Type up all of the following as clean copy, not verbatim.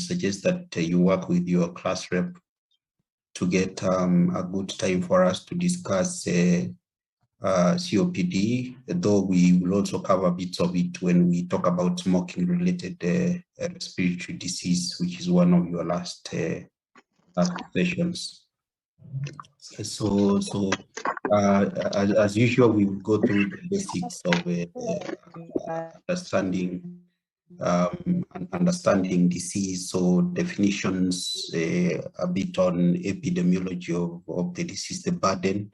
suggest that you work with your class rep to get a good time for us to discuss COPD, though we will also cover bits of it when we talk about smoking-related respiratory disease, which is one of your last sessions. So as usual, we will go through the basics of understanding disease, so definitions, a bit on epidemiology of the disease, the burden.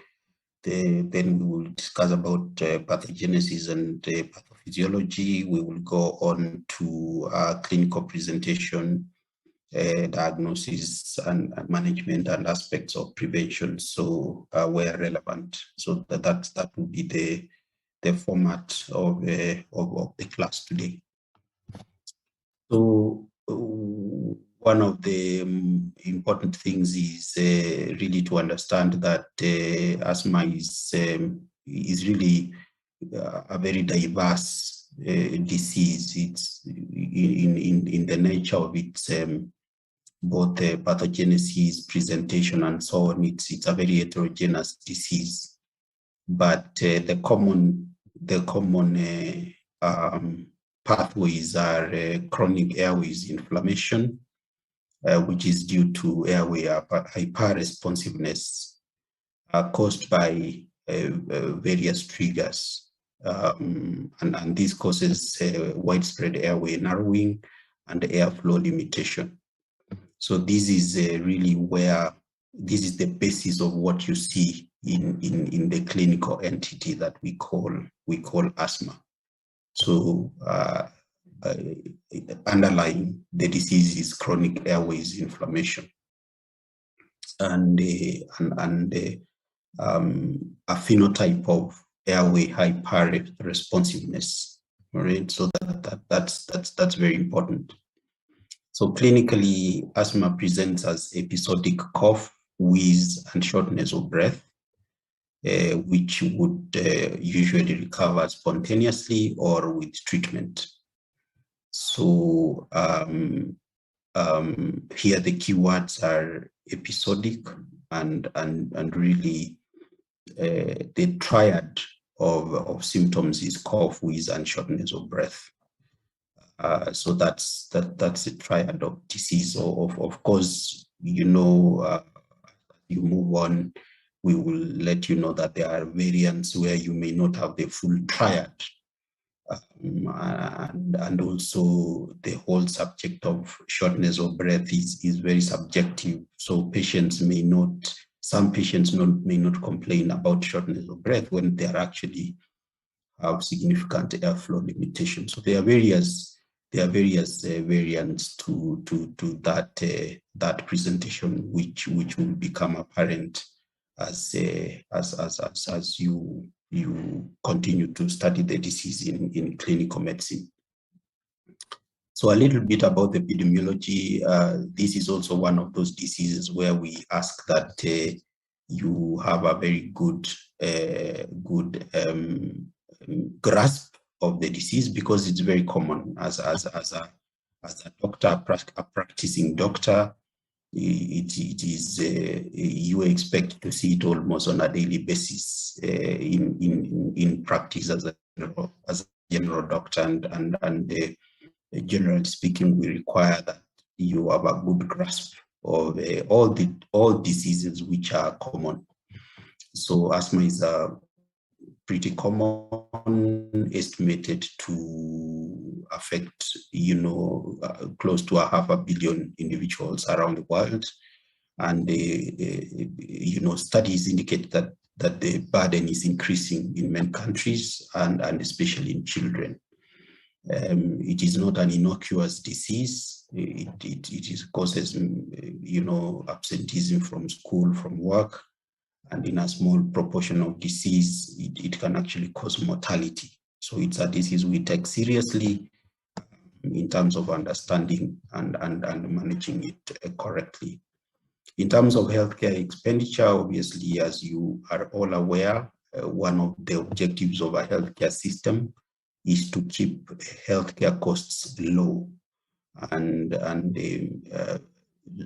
Then we will discuss about pathogenesis and pathophysiology. We will go on to clinical presentation, diagnosis and management, and aspects of prevention, so where relevant. So that will be the format of the class today. So one of the important things is really to understand that asthma is really a very diverse disease. It's in the nature of its both pathogenesis, presentation, and so on. It's a very heterogeneous disease, but the common pathways are chronic airways inflammation, which is due to airway hyperresponsiveness caused by various triggers. And this causes widespread airway narrowing and airflow limitation. So this is really where, this is the basis of what you see in the clinical entity that we call asthma. So underlying the disease is chronic airways inflammation and a phenotype of airway hyperresponsiveness. All right, so that's very important. So clinically, asthma presents as episodic cough, wheeze, and shortness of breath, which would usually recover spontaneously or with treatment. So here the keywords are episodic and really the triad of symptoms is cough, wheeze, and shortness of breath. So that's a triad of disease. Of course, you know, you move on, we will let you know that there are variants where you may not have the full triad. And also the whole subject of shortness of breath is very subjective. So patients may not, some patients may not complain about shortness of breath when they are actually have significant airflow limitations. So there are various variants to that presentation, which will become apparent as you continue to study the disease in clinical medicine. So a little bit about the epidemiology. This is also one of those diseases where we ask that you have a very good grasp of the disease, because it's very common. As a doctor, a practicing doctor, it is you expect to see it almost on a daily basis in practice as a general doctor, and generally speaking, we require that you have a good grasp of all diseases which are common. So asthma is pretty common, estimated to affect, you know, close to 500 million individuals around the world. And, you know, studies indicate that the burden is increasing in many countries, and especially in children. It is not an innocuous disease. It causes, you know, absenteeism from school, from work. And in a small proportion of disease, it can actually cause mortality. So it's a disease we take seriously in terms of understanding and managing it correctly. In terms of healthcare expenditure, obviously, as you are all aware, one of the objectives of a healthcare system is to keep healthcare costs low.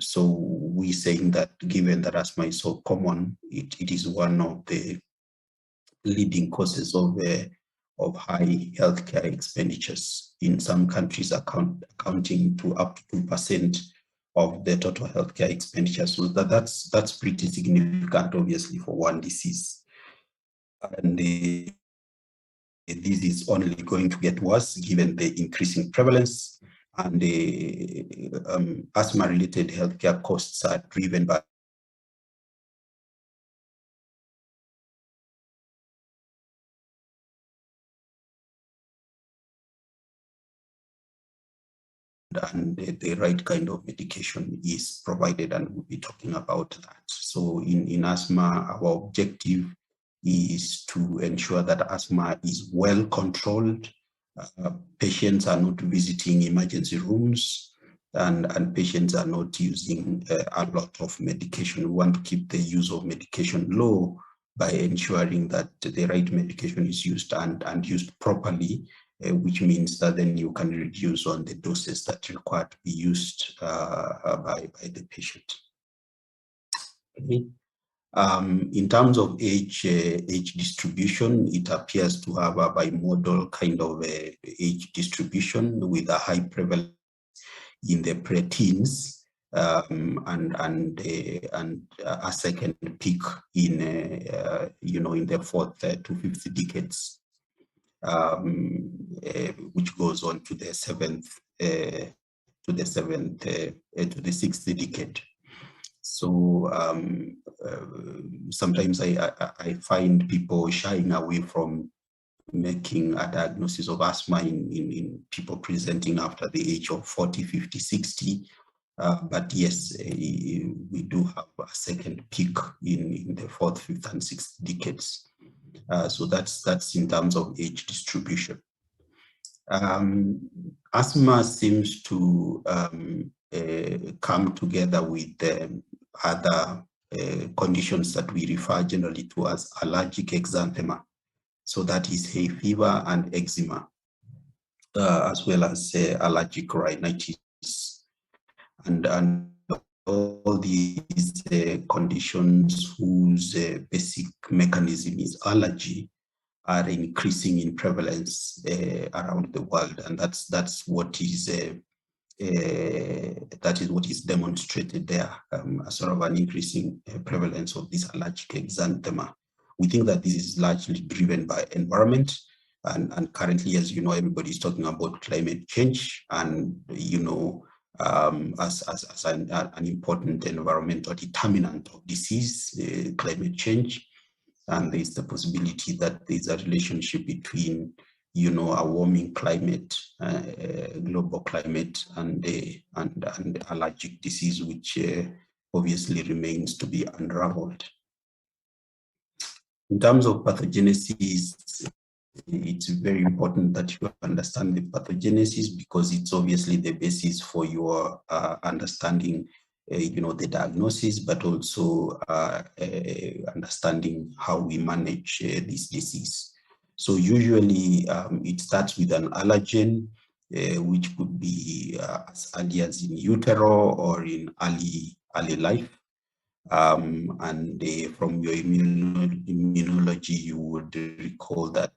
So we're saying that given that asthma is so common, it is one of the leading causes of high healthcare expenditures in some countries, accounting to up to 2% of the total healthcare expenditure. So that's pretty significant, obviously, for one disease. And this is only going to get worse given the increasing prevalence, and the asthma-related healthcare costs are driven by and the right kind of medication is provided, and we'll be talking about that. So in asthma, our objective is to ensure that asthma is well controlled. Patients are not visiting emergency rooms, and patients are not using a lot of medication. We want to keep the use of medication low by ensuring that the right medication is used and used properly, which means that then you can reduce on the doses that require to be used by the patient. Okay. In terms of age distribution, it appears to have a bimodal kind of age distribution with a high prevalence in the preteens, and a second peak in in the fourth to fifth decades, which goes on to the sixth decade. So sometimes I find people shying away from making a diagnosis of asthma in people presenting after the age of 40, 50, 60. But yes, we do have a second peak in the fourth, fifth, and sixth decades. So that's in terms of age distribution. Asthma seems to come together with other conditions that we refer generally to as allergic exanthema. So that is hay fever and eczema, as well as allergic rhinitis. And all these conditions whose basic mechanism is allergy are increasing in prevalence around the world, and that's what is demonstrated there, as sort of an increasing prevalence of this allergic exanthema. We think that this is largely driven by environment, and currently, as you know, everybody is talking about climate change, and as an important environmental determinant of disease, climate change. And there's the possibility that there's a relationship between, a warming climate, global climate, and allergic disease, which obviously remains to be unraveled. In terms of pathogenesis, it's very important that you understand the pathogenesis, because it's obviously the basis for your understanding the diagnosis, but also understanding how we manage this disease. So usually it starts with an allergen, which could be as early as in utero or in early life. And from your immunology, you would recall that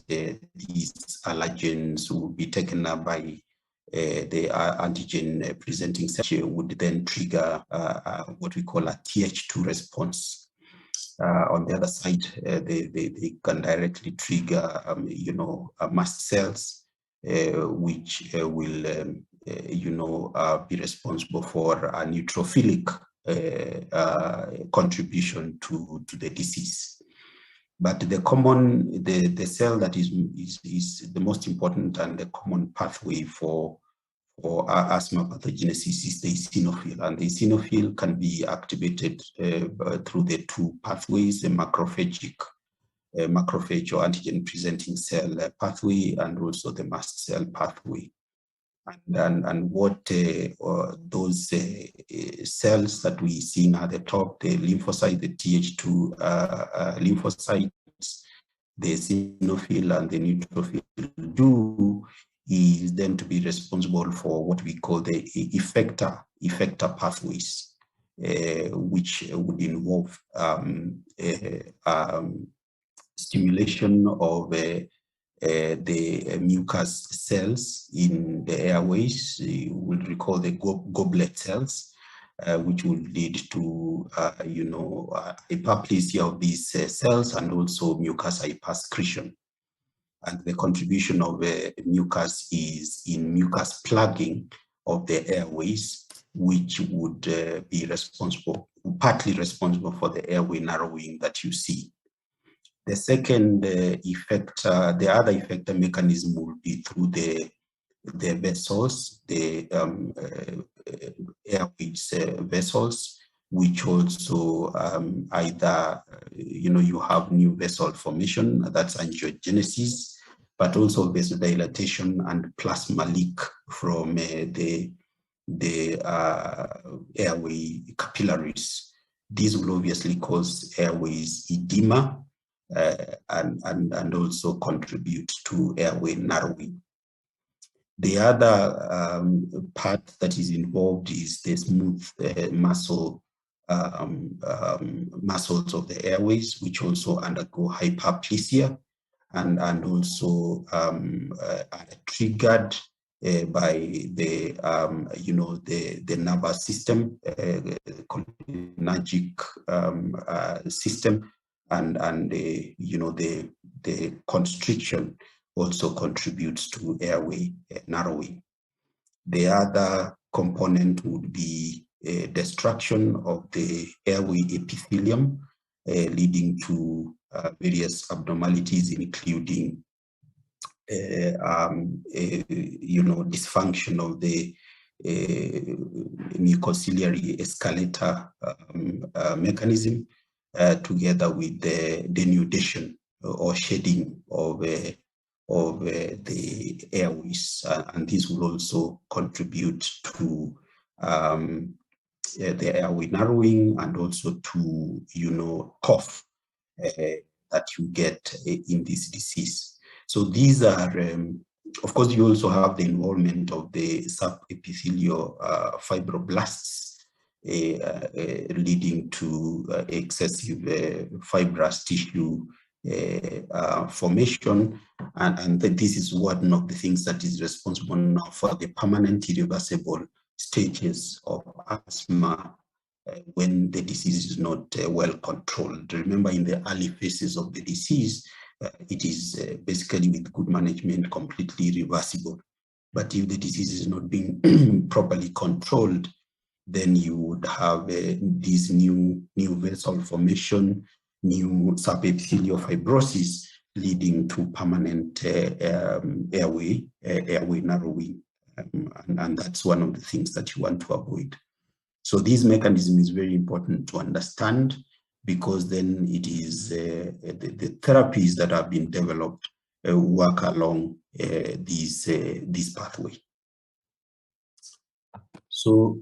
these allergens will be taken up by the antigen presenting cell, would then trigger what we call a Th2 response. On the other side, they can directly trigger, mast cells, which will, be responsible for a neutrophilic contribution to the disease. But the cell that is the most important and the common pathway for asthma pathogenesis is the eosinophil, and the eosinophil can be activated through the two pathways: the macrophage or antigen presenting cell pathway, and also the mast cell pathway. And what those cells that we see at the top, the lymphocyte, the Th2 lymphocytes, the eosinophil and the neutrophil do is then to be responsible for what we call the effector pathways, which would involve stimulation of the mucus cells in the airways. You will recall the goblet cells, which will lead to hyperplasia of these cells and also mucus hypersecretion. And the contribution of mucus is in mucus plugging of the airways, which would be partly responsible for the airway narrowing that you see. The second effector, the other effector mechanism will be through the vessels, the airways vessels, which also either, you have new vessel formation, that's angiogenesis, but also vasodilatation and plasma leak from the airway capillaries. These will obviously cause airways edema and also contribute to airway narrowing. The other part that is involved is the smooth muscles of the airways, which also undergo hyperplasia and also are triggered by the the nervous system, cholinergic system, and the constriction also contributes to airway narrowing. The other component would be destruction of the airway epithelium, leading to various abnormalities, including dysfunction of the mucociliary escalator mechanism, together with the denudation or shedding of the airways, and this will also contribute to the airway narrowing and also to cough that you get in this disease. So these are, of course, you also have the involvement of the subepithelial fibroblasts, leading to excessive fibrous tissue formation, and this is one of the things that is responsible now for the permanent irreversible stages of asthma when the disease is not well controlled. Remember, in the early phases of the disease, it is basically with good management completely reversible. But if the disease is not being properly controlled, then you would have this new vessel formation, new subepithelial fibrosis, leading to permanent airway narrowing. And that's one of the things that you want to avoid. So this mechanism is very important to understand, because then it is the therapies that have been developed work along this pathway. So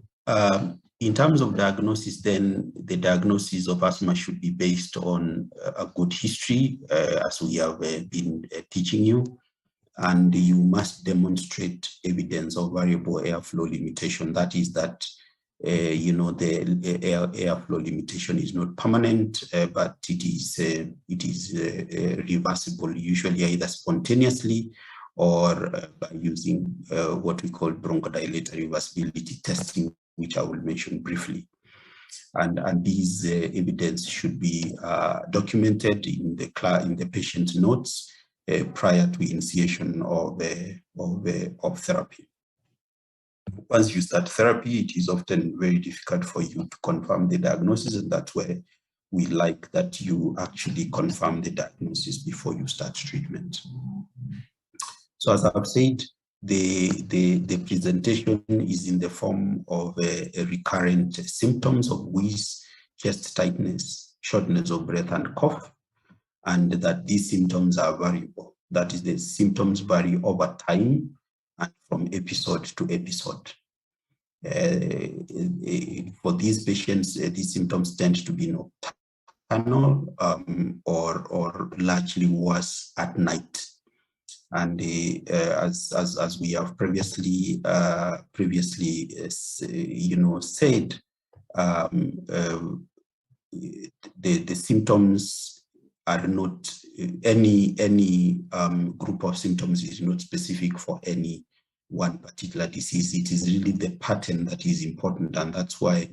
in terms of diagnosis, then the diagnosis of asthma should be based on a good history, as we have been teaching you, and you must demonstrate evidence of variable airflow limitation. That is that the airflow limitation is not permanent, but it is reversible, usually either spontaneously or by using what we call bronchodilator reversibility testing, which I will mention briefly. And these evidence should be documented in the patient's notes prior to initiation of therapy. Once you start therapy, it is often very difficult for you to confirm the diagnosis, and that's where we like that you actually confirm the diagnosis before you start treatment. So as I've said, the presentation is in the form of recurrent symptoms of wheeze, chest tightness, shortness of breath, and cough, and that these symptoms are variable. That is, the symptoms vary over time and from episode to episode. For these patients, these symptoms tend to be nocturnal or largely worse at night. And as we have previously said, the symptoms are not any group of symptoms is not specific for any one particular disease. It is really the pattern that is important, and that's why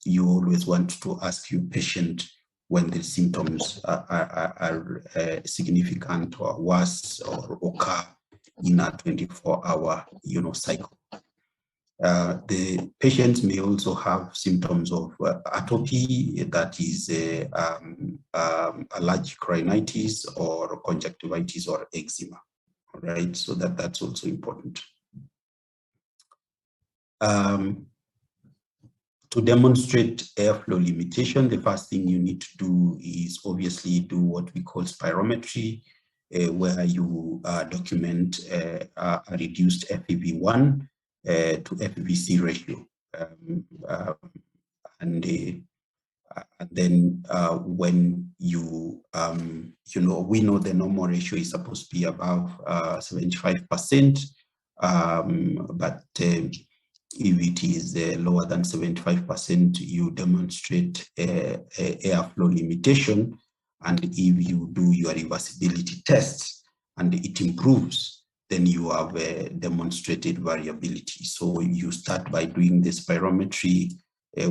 you always want to ask your patient when the symptoms are significant or worse or occur in a 24-hour cycle. The patients may also have symptoms of atopy, that is allergic rhinitis or conjunctivitis or eczema, right? So that's also important. To demonstrate airflow limitation, the first thing you need to do is obviously do what we call spirometry, where you document a reduced FEV1 to FVC ratio. And then when you, we know the normal ratio is supposed to be above 75%, but if it is lower than 75%, you demonstrate airflow limitation. And if you do your reversibility test and it improves, then you have demonstrated variability. So you start by doing the spirometry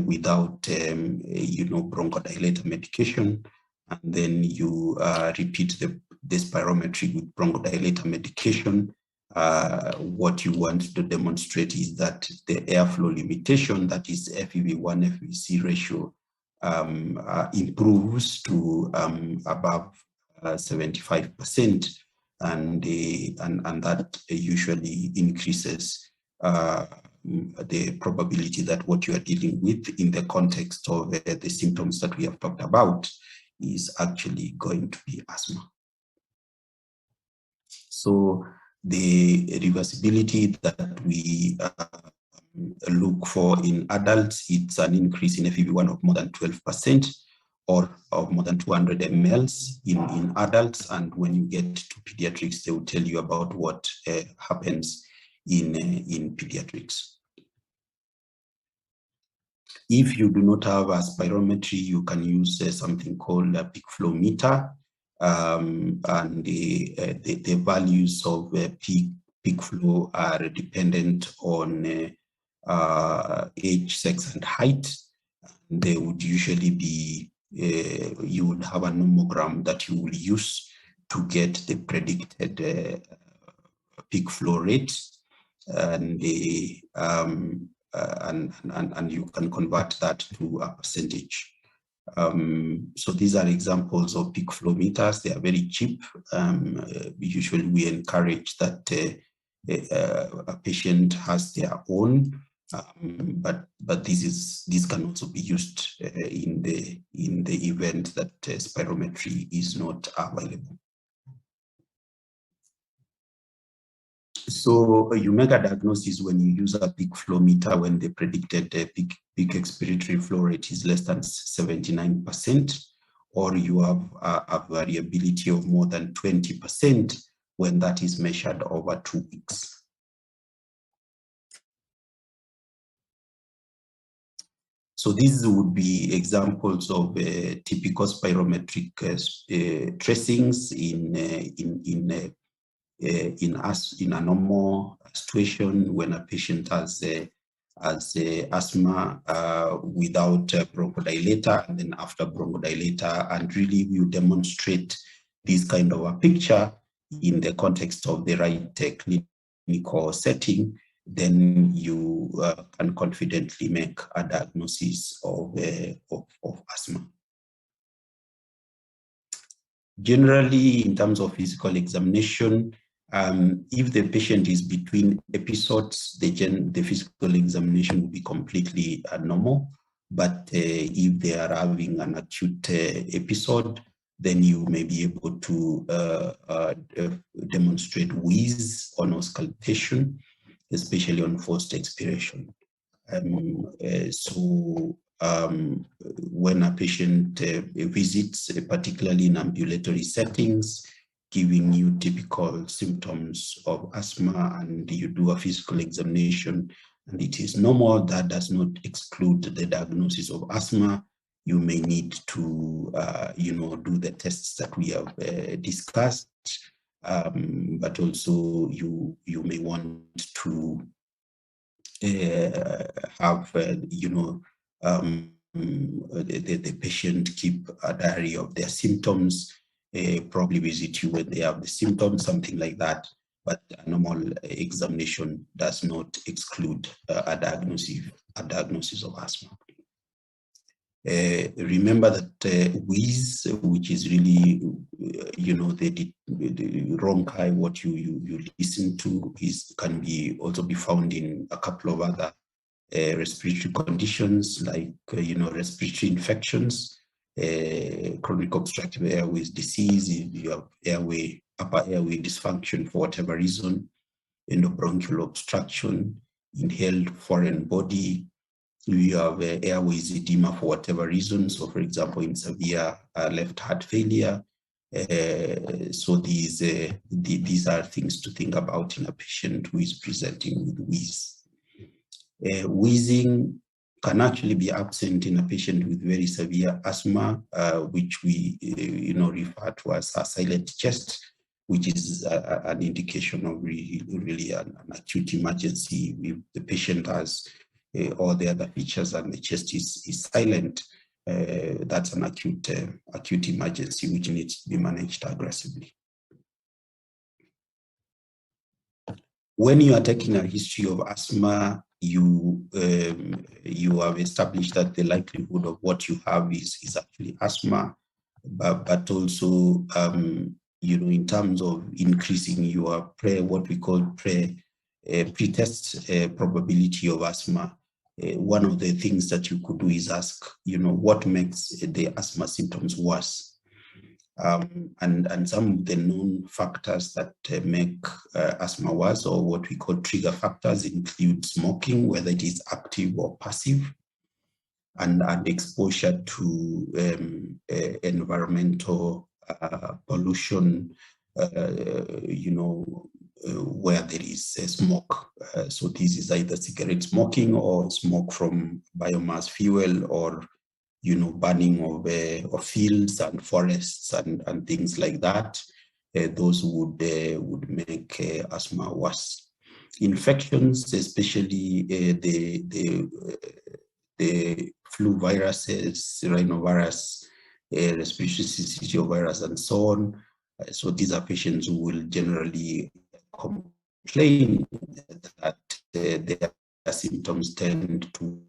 without, bronchodilator medication, and then you repeat the spirometry with bronchodilator medication. What you want to demonstrate is that the airflow limitation, that is FEV1 FVC ratio, improves to above 75%, and that usually increases the probability that what you are dealing with in the context of the symptoms that we have talked about is actually going to be asthma. So the reversibility that we look for in adults, it's an increase in FEV1 of more than 12%, or of more than 200 mLs in adults. And when you get to pediatrics, they will tell you about what happens in pediatrics. If you do not have a spirometry, you can use something called a peak flow meter. And the values of peak flow are dependent on age, sex, and height. They would usually be, you would have a nomogram that you will use to get the predicted peak flow rate, and you can convert that to a percentage. So these are examples of peak flow meters. They are very cheap. Usually we encourage that a patient has their own, but this can also be used in the event that spirometry is not available. So you make a diagnosis when you use a peak flow meter when the predicted peak expiratory flow rate is less than 79%, or you have a variability of more than 20% when that is measured over 2 weeks. So these would be examples of typical spirometric tracings in a normal situation when a patient has asthma without bronchodilator, and then after bronchodilator, and really you demonstrate this kind of a picture in the context of the right clinical setting, then you can confidently make a diagnosis of asthma. Generally, in terms of physical examination, if the patient is between episodes, the physical examination will be completely normal. But if they are having an acute episode, then you may be able to demonstrate wheeze on auscultation, especially on forced expiration. When a patient visits, particularly in ambulatory settings, giving you typical symptoms of asthma and you do a physical examination and it is normal, that does not exclude the diagnosis of asthma. You may need to, do the tests that we have discussed, but also you may want to have, the patient keep a diary of their symptoms, probably visit you when they have the symptoms, something like that. But a normal examination does not exclude a diagnosis of asthma. Remember that wheeze, which is really, the bronchi, what you listen to, can also be found in a couple of other respiratory conditions like, respiratory infections, chronic obstructive airways disease, if you have upper airway dysfunction for whatever reason, endobronchial obstruction, inhaled foreign body, you have airways edema for whatever reason. So, for example, in severe left heart failure. So these are things to think about in a patient who is presenting with wheeze. Wheezing can actually be absent in a patient with very severe asthma, which we refer to as a silent chest, which is an indication of really an acute emergency. If the patient has all the other features and the chest is silent, that's an acute emergency which needs to be managed aggressively. When you are taking a history of asthma, you have established that the likelihood of what you have is actually asthma, but also in terms of increasing your what we call pre-test probability of asthma. One of the things that you could do is ask, what makes the asthma symptoms worse? And some of the known factors that make asthma worse, or what we call trigger factors, include smoking, whether it is active or passive, and exposure to environmental pollution, where there is smoke. So this is either cigarette smoking or smoke from biomass fuel, or burning of fields and forests and things like that. Those would make asthma worse. Infections, especially the flu viruses, rhinovirus, respiratory syncytial virus, and so on. So these are patients who will generally complain that their symptoms tend to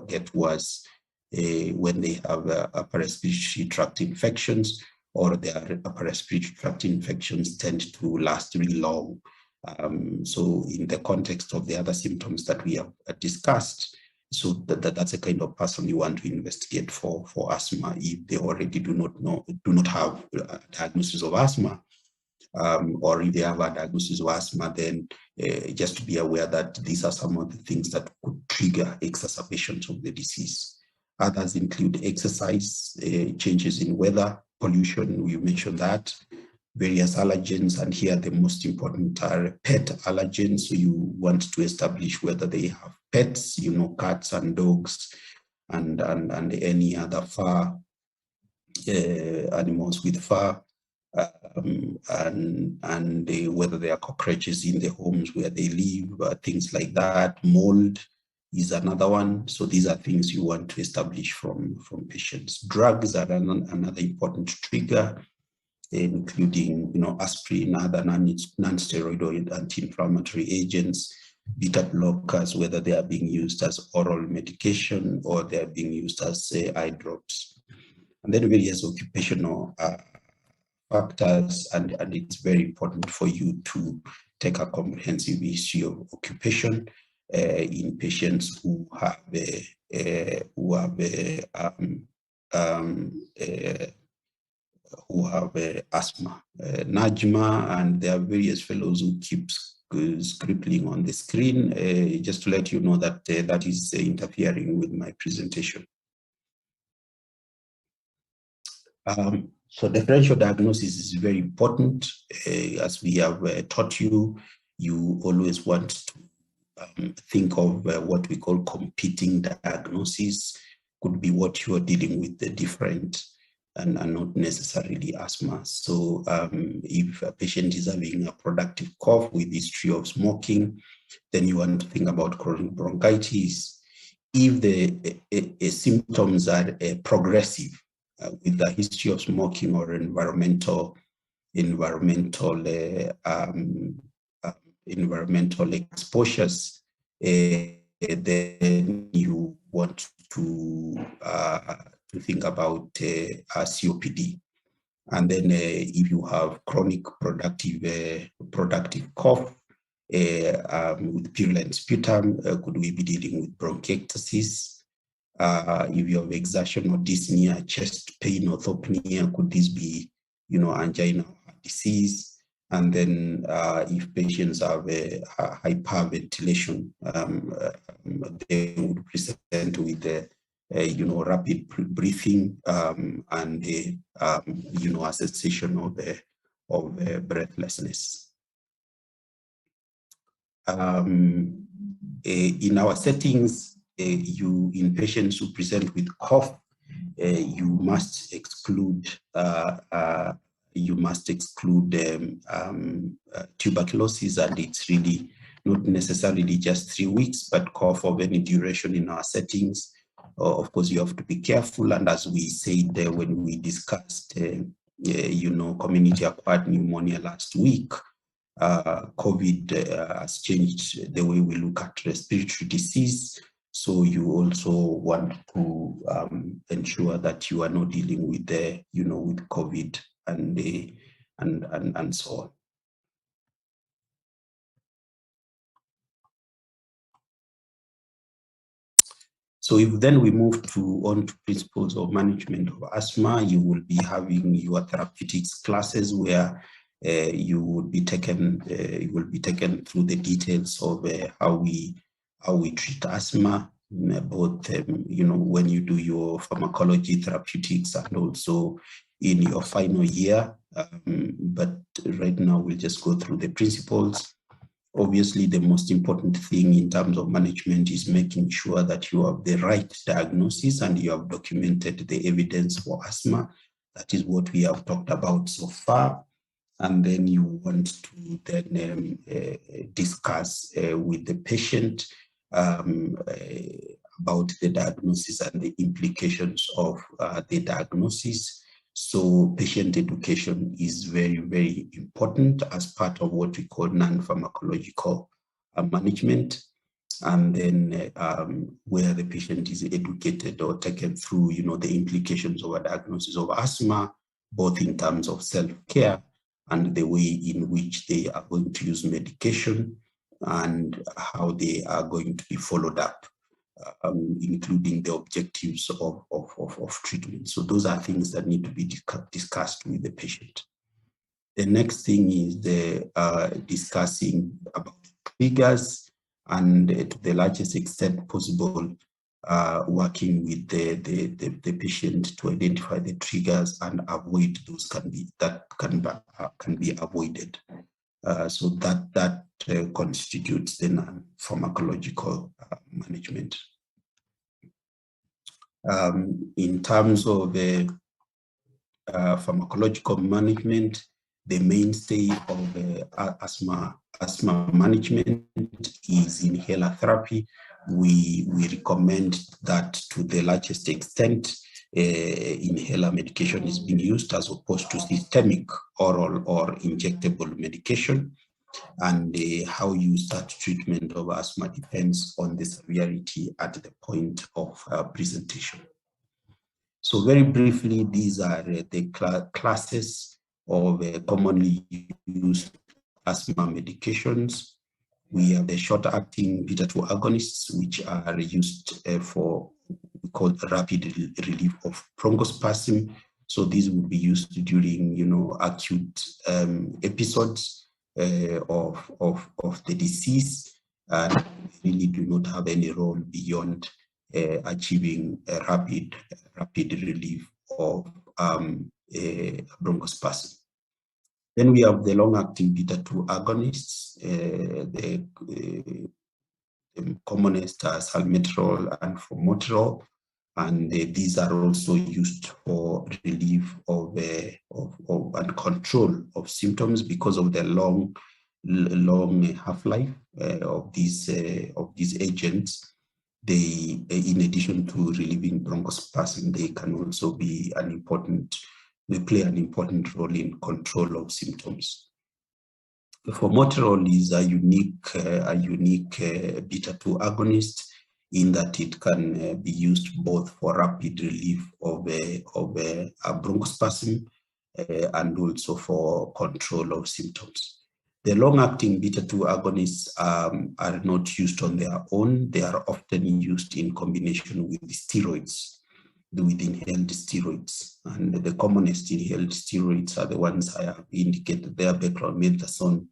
get worse when they have upper respiratory tract infections, or their upper respiratory tract infections tend to last really long. So in the context of the other symptoms that we have discussed, so that's a kind of person you want to investigate for asthma if they already do not have a diagnosis of asthma. Or if they have a diagnosis of asthma, then just to be aware that these are some of the things that could trigger exacerbations of the disease. Others include exercise, changes in weather, pollution, we mentioned that, various allergens, and here the most important are pet allergens. So you want to establish whether they have pets, cats and dogs, and any other fur, animals with fur, and whether there are cockroaches in the homes where they live, things like that. Mold is another one. So these are things you want to establish from patients. Drugs are another important trigger, including aspirin, other non-steroidal anti-inflammatory agents, beta blockers, whether they are being used as oral medication or they are being used as eye drops. And then various occupational factors, and it's very important for you to take a comprehensive history of occupation in patients who have asthma, NAGMA, and there are various fellows who keep scribbling on the screen, just to let you know that that is interfering with my presentation. So differential diagnosis is very important. As we have taught you, you always want to think of what we call competing diagnoses. Could be what you are dealing with, the different and not necessarily asthma. So if a patient is having a productive cough with history of smoking, then you want to think about chronic bronchitis. If the symptoms are progressive with a history of smoking or environmental exposures, then you want to think about COPD. And then if you have chronic productive cough with purulent sputum, could we be dealing with bronchiectasis? If you have exertion or dyspnea, chest pain, orthopnea, could this be, angina or disease? And then if patients have a hyperventilation, they would present with rapid breathing and a sensation of breathlessness. In our settings, in patients who present with cough, you must exclude tuberculosis, and it's really not necessarily just 3 weeks, but cough of any duration in our settings. Of course, you have to be careful, and as we said when we discussed, community-acquired pneumonia last week, COVID has changed the way we look at respiratory disease. So you also want to ensure that you are not dealing with with COVID and so on. So if then we move on to principles of management of asthma, you will be having your therapeutics classes where you will be taken through the details of how we treat asthma, both when you do your pharmacology, therapeutics, and also in your final year. But right now we'll just go through the principles. Obviously, the most important thing in terms of management is making sure that you have the right diagnosis and you have documented the evidence for asthma. That is what we have talked about so far. And then you want to then discuss with the patient about the diagnosis and the implications of the diagnosis. So patient education is very, very important as part of what we call non-pharmacological management. And then where the patient is educated or taken through, the implications of a diagnosis of asthma, both in terms of self-care and the way in which they are going to use medication and how they are going to be followed up. Including the objectives of treatment. So those are things that need to be discussed with the patient. The next thing is the discussing about triggers and to the largest extent possible, working with the patient to identify the triggers and avoid those that can be avoided. So that constitutes the non-pharmacological management. In terms of pharmacological management, the mainstay of asthma management is inhaler therapy. We recommend that to the largest extent, inhaler medication is being used as opposed to systemic oral or injectable medication. And how you start treatment of asthma depends on the severity at the point of presentation. So very briefly, these are the classes of commonly used asthma medications. We have the short-acting beta-2 agonists, which are used for called rapid relief of bronchospasm. So these will be used during, acute episodes of the disease, and really do not have any role beyond achieving a rapid relief of bronchospasm. Then we have the long-acting beta-2 agonists. The commonest are salmeterol and formoterol, and these are also used for relief of and control of symptoms because of the long half-life of these agents. They, in addition to relieving bronchospasm, they can also be they play an important role in control of symptoms. Formoterol is a unique beta-2 agonist in that it can be used both for rapid relief of a bronchospasm and also for control of symptoms. The long-acting beta-2 agonists are not used on their own. They are often used in combination with steroids, with inhaled steroids. And the commonest inhaled steroids are the ones I have indicated there: beclomethasone,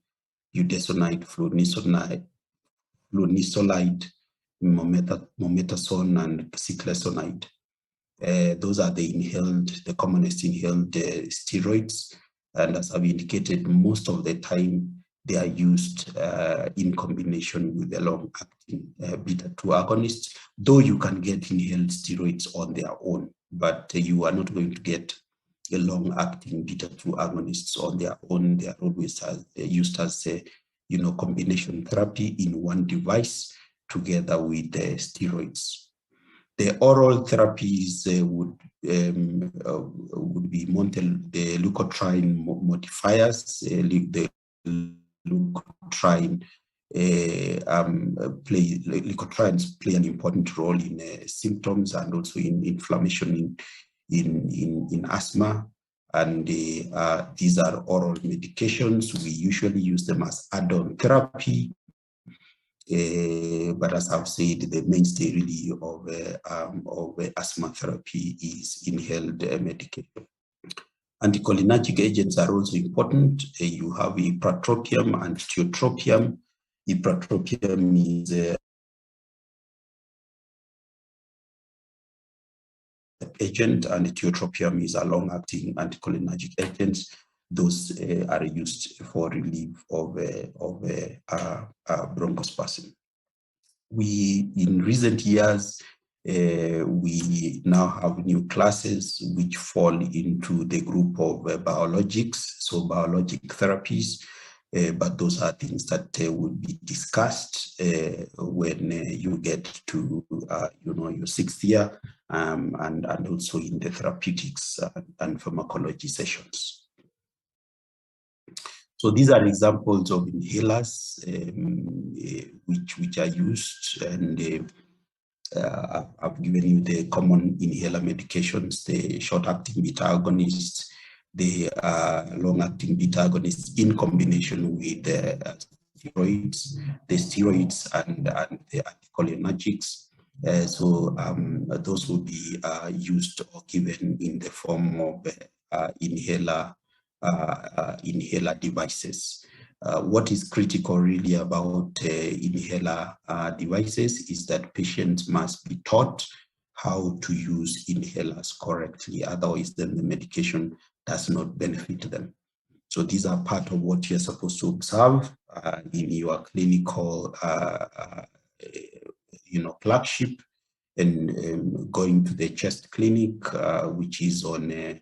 budesonide, flunisolide, mometasone, and cyclesonide. Those are the commonest inhaled steroids. And as I've indicated, most of the time they are used in combination with the long-acting beta-2 agonists, though you can get inhaled steroids on their own, but you are not going to get a long-acting beta-2 agonists on their own. They are always used as combination therapy in one device together with the steroids. The oral therapies would be the leukotriene modifiers. The leukotrienes play an important role in symptoms and also in inflammation in asthma. And these are oral medications. We usually use them as add-on therapy. But as I've said, the mainstay really of asthma therapy is inhaled medication. Anticholinergic agents are also important. You have ipratropium and tiotropium. Ipratropium is agent, and tiotropium is a long-acting anticholinergic agent. Those are used for relief of bronchospasm. In recent years, we now have new classes which fall into the group of biologics, so biologic therapies, but those are things that will be discussed when you get to your sixth year, and also in the therapeutics and pharmacology sessions. So these are examples of inhalers which are used, and I've given you the common inhaler medications: the short-acting beta agonists, the long-acting beta agonists in combination with the steroids and the anticholinergics. So those will be used or given in the form of inhaler devices. What is critical really about inhaler devices is that patients must be taught how to use inhalers correctly. Otherwise, then the medication does not benefit them. So these are part of what you're supposed to observe in your clinical clerkship, and going to the chest clinic, which is on a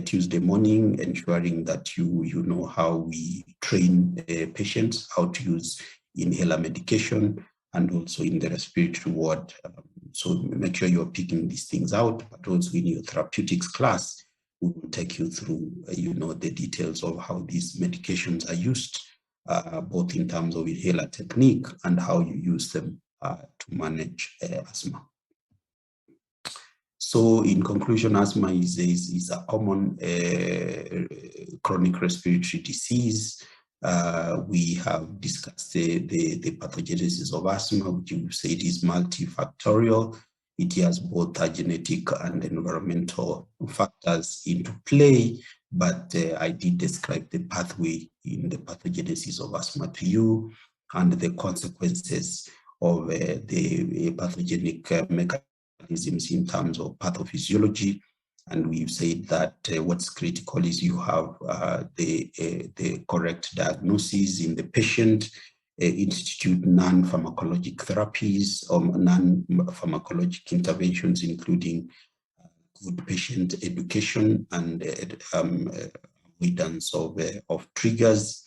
Tuesday morning, ensuring that you know how we train patients how to use inhaler medication, and also in the respiratory ward. So make sure you're picking these things out, but also in your therapeutics class, we will take you through the details of how these medications are used, both in terms of inhaler technique and how you use them to manage asthma. So in conclusion, asthma is a common chronic respiratory disease. We have discussed the pathogenesis of asthma, which you said is multifactorial. It has both genetic and environmental factors into play, but I did describe the pathway in the pathogenesis of asthma to you, and the consequences of the pathogenic mechanisms in terms of pathophysiology, And we've said that what's critical is you have the correct diagnosis in the patient, institute non-pharmacologic therapies or non-pharmacologic interventions, including good patient education and avoidance of triggers,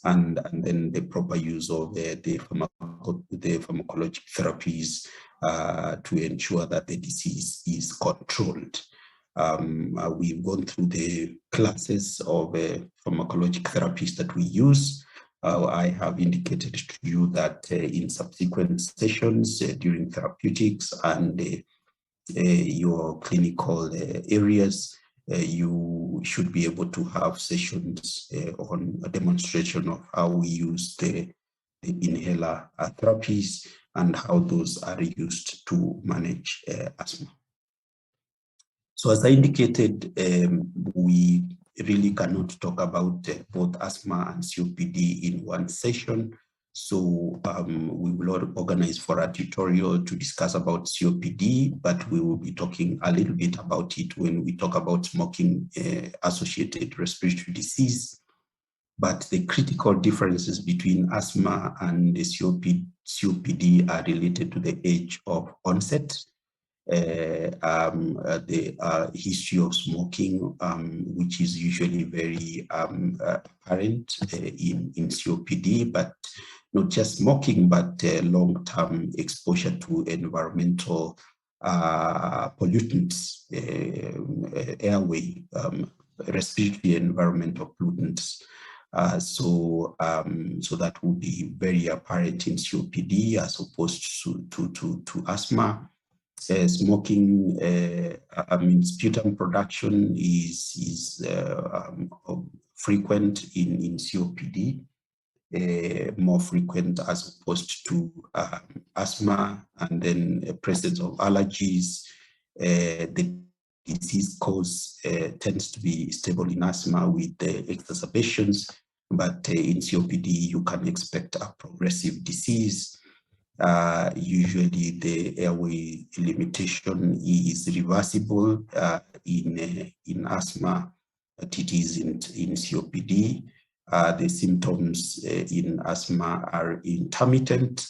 and then the proper use of the pharmacologic therapies to ensure that the disease is controlled. We've gone through the classes of pharmacologic therapies that we use. I have indicated to you that in subsequent sessions during therapeutics and your clinical areas, you should be able to have sessions on a demonstration of how we use the inhaler therapies and how those are used to manage asthma. So as I indicated, we really cannot talk about both asthma and COPD in one session. So we will organize for a tutorial to discuss about COPD, but we will be talking a little bit about it when we talk about smoking associated respiratory disease. But the critical differences between asthma and the COPD are related to the age of onset, the history of smoking, which is usually very apparent in COPD, but not just smoking, but long-term exposure to environmental pollutants, airway, respiratory environmental pollutants. So that would be very apparent in COPD as opposed to asthma. Smoking, sputum production is frequent in COPD, more frequent as opposed to asthma, and then presence of allergies. The disease cause tends to be stable in asthma with exacerbations, but in COPD you can expect a progressive disease. Usually the airway limitation is reversible in asthma, but it is in COPD. The symptoms in asthma are intermittent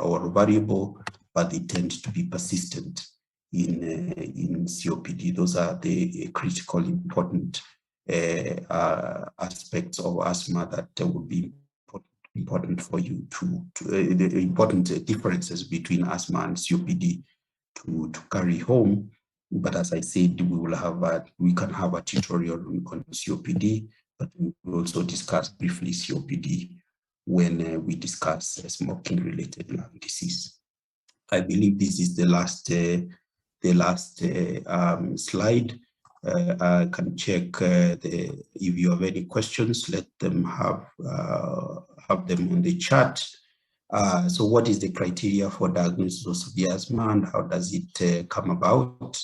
or variable, but they tend to be persistent in COPD. Those are the critical important aspects of asthma that would be important for you the important differences between asthma and COPD to carry home. But as I said, we can have a tutorial on COPD, but we will also discuss briefly COPD when we discuss smoking-related lung disease. I believe this is the last slide. I can check if you have any questions, let them have them on the chat. So what is the criteria for diagnosis of severe asthma and how does it come about?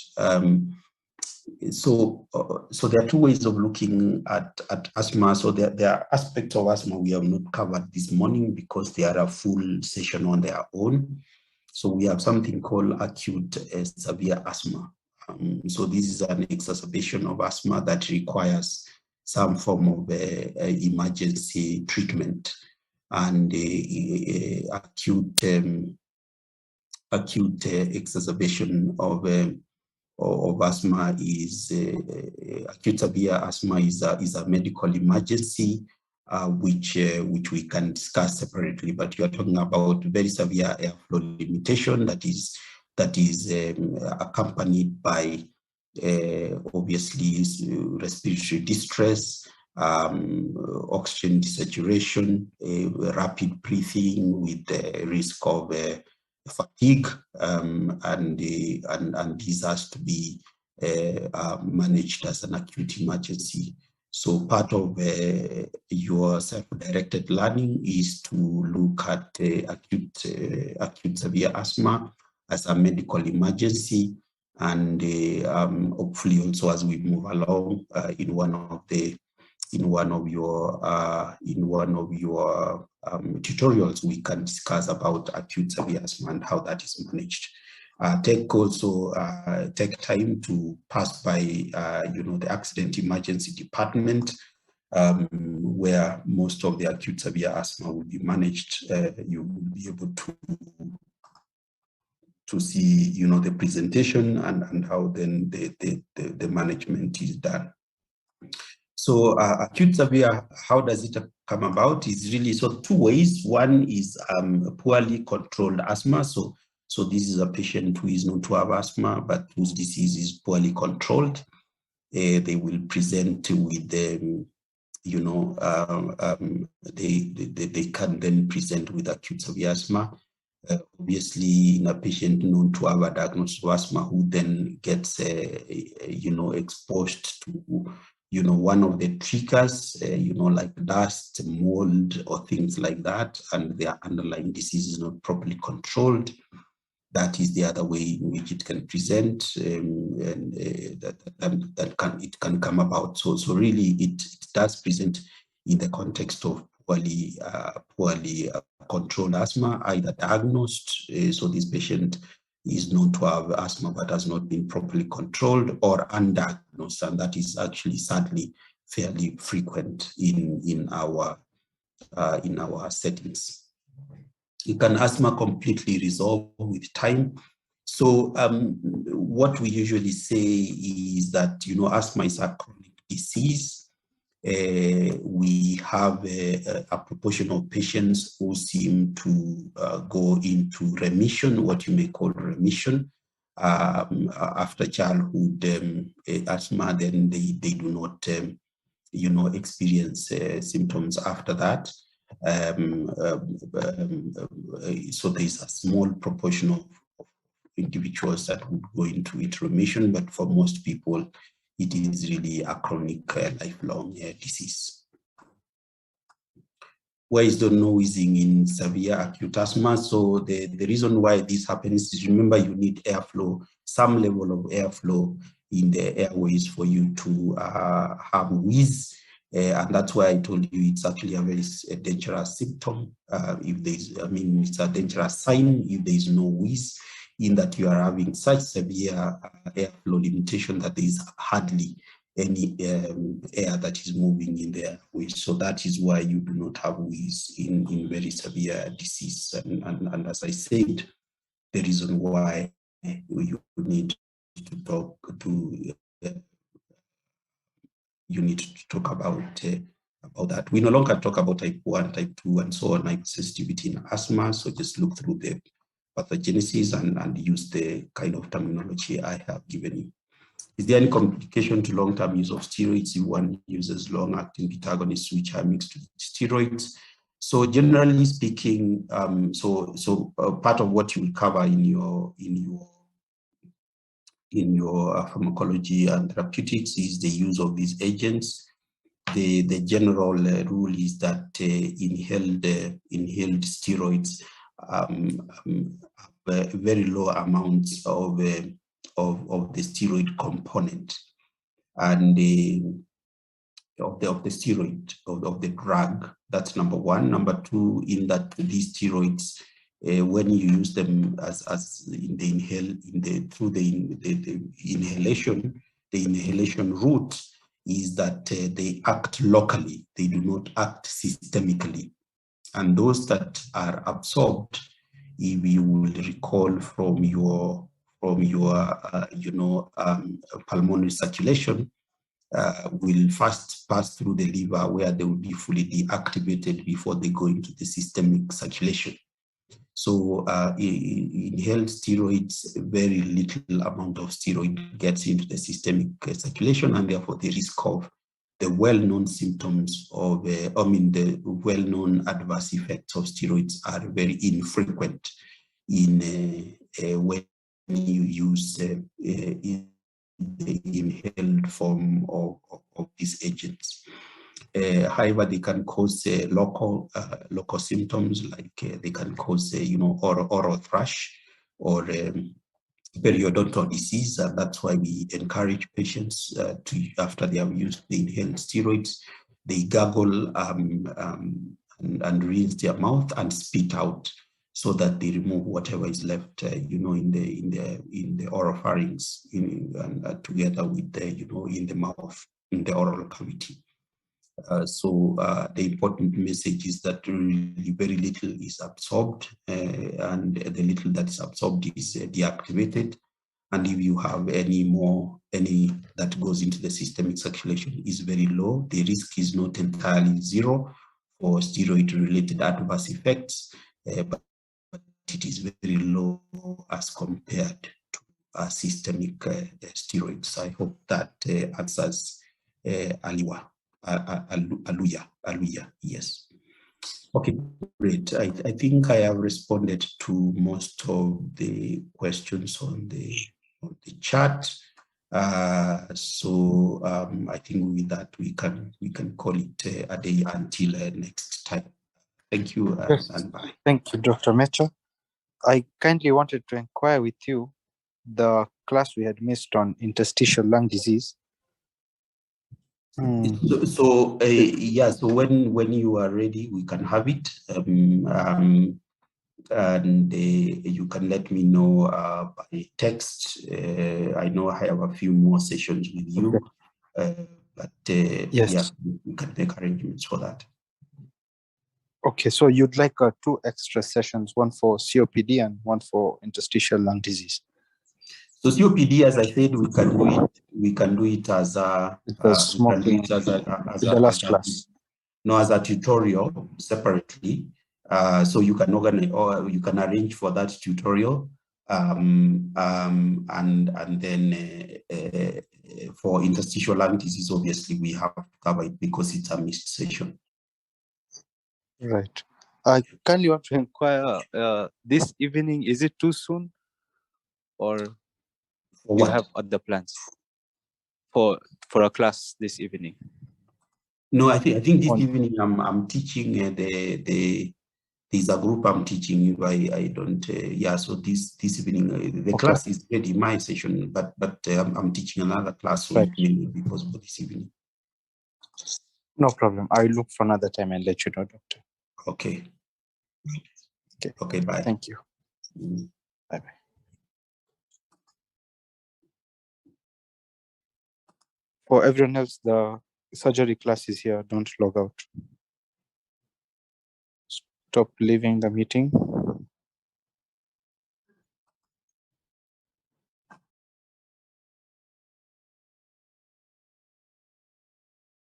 So there are two ways of looking at asthma. So there are aspects of asthma we have not covered this morning because they are a full session on their own. So we have something called acute severe asthma. So this is an exacerbation of asthma that requires some form of emergency treatment, and acute exacerbation of asthma is acute severe asthma is a medical emergency which we can discuss separately. But you are talking about very severe airflow limitation that is accompanied by obviously respiratory distress, oxygen desaturation, rapid breathing with the risk of fatigue, and this has to be managed as an acute emergency. So part of your self-directed learning is to look at acute severe asthma as a medical emergency, and hopefully also as we move along in one of your tutorials we can discuss about acute severe asthma and how that is managed. Take time to pass by, the accident emergency department, where most of the acute severe asthma will be managed. You will be able to see, the presentation and how then the management is done. So acute severe, how does it come about? Is really two ways. One is poorly controlled asthma. So this is a patient who is known to have asthma, but whose disease is poorly controlled. They will present with they can then present with acute severe asthma. Obviously, in a patient known to have a diagnosis of asthma who then gets, exposed to, one of the triggers, like dust, mold, or things like that, and their underlying disease is not properly controlled. That is the other way in which it can present, and it can come about. So really, it does present in the context of poorly controlled asthma, either diagnosed, so this patient is known to have asthma but has not been properly controlled, or undiagnosed, and that is actually sadly fairly frequent in our settings. Can asthma completely resolve with time? So what we usually say is that asthma is a chronic disease. We have a proportion of patients who seem to go into remission, what you may call remission, after childhood asthma. Then they do not, experience symptoms after that. So there's a small proportion of individuals that would go into remission, but for most people, it is really a chronic, lifelong disease. Why is there no wheezing in severe acute asthma? So the reason why this happens is, remember, you need airflow, some level of airflow in the airways for you to have wheeze. And that's why I told you it's actually a very dangerous symptom. It's a dangerous sign if there is no wheeze, in that you are having such severe airflow limitation that there is hardly any air that is moving in the airways. So that is why you do not have wheeze in very severe disease. And as I said, the reason why you need to talk about that. We no longer talk about type 1, type 2, and so on, like sensitivity in asthma. So just look through the pathogenesis and use the kind of terminology I have given you. Is there any complication to long-term use of steroids if one uses long-acting beta-agonists which are mixed with steroids? So generally speaking, part of what you will cover in your pharmacology and therapeutics is the use of these agents. The general rule is that inhaled steroids have very low amounts of the steroid component and of the drug. That's number one. Number two, in that these steroids, when you use them through the inhalation route, is that they act locally. They do not act systemically, and those that are absorbed, if you will recall from your pulmonary circulation, will first pass through the liver, where they will be fully deactivated before they go into the systemic circulation. So inhaled steroids, very little amount of steroid gets into the systemic circulation, and therefore the risk of the well-known symptoms of, the well-known adverse effects of steroids are very infrequent in when you use the inhaled form of these agents. However, they can cause local symptoms, like they can cause oral thrush or periodontal disease, and that's why we encourage patients to, after they have used the inhaled steroids, they gargle and rinse their mouth and spit out so that they remove whatever is left, in the oropharynx, together with the, in the mouth, in the oral cavity. So the important message is that really very little is absorbed, and the little that is absorbed is deactivated. And if you have any that goes into the systemic circulation is very low. The risk is not entirely zero for steroid-related adverse effects, but it is very low as compared to systemic steroids. I hope that answers Aluya, yes. Okay, great. I think I have responded to most of the questions on the chat. So I think with that we can call it a day until next time. Thank you, Yes. and bye. Thank you, Dr. Mecha. I kindly wanted to inquire with you the class we had missed on interstitial lung disease. So when you are ready, we can have it. And you can let me know by text. I know I have a few more sessions with you, but yes, yeah, we can make arrangements for that. Okay, so you'd like 2 extra sessions, one for COPD and one for interstitial lung disease. So COPD, as I said, we can do it as a smoking, the last class. No, as a tutorial separately. So you can organize, or you can arrange for that tutorial, and then for interstitial lung disease, obviously we have to cover it because it's a missed session. Right. I kindly want to inquire, this evening, is it too soon, or you have other plans for a class this evening? No, I think this evening I'm teaching there's a group I'm teaching. I don't so this evening the class is ready, my session, but I'm teaching another class, so it may not be possible this evening. No problem. I'll look for another time and let you know, Doctor. Okay. Okay, bye. Thank you. Bye-bye. For everyone else, the surgery class is here. Don't log out. Stop leaving the meeting.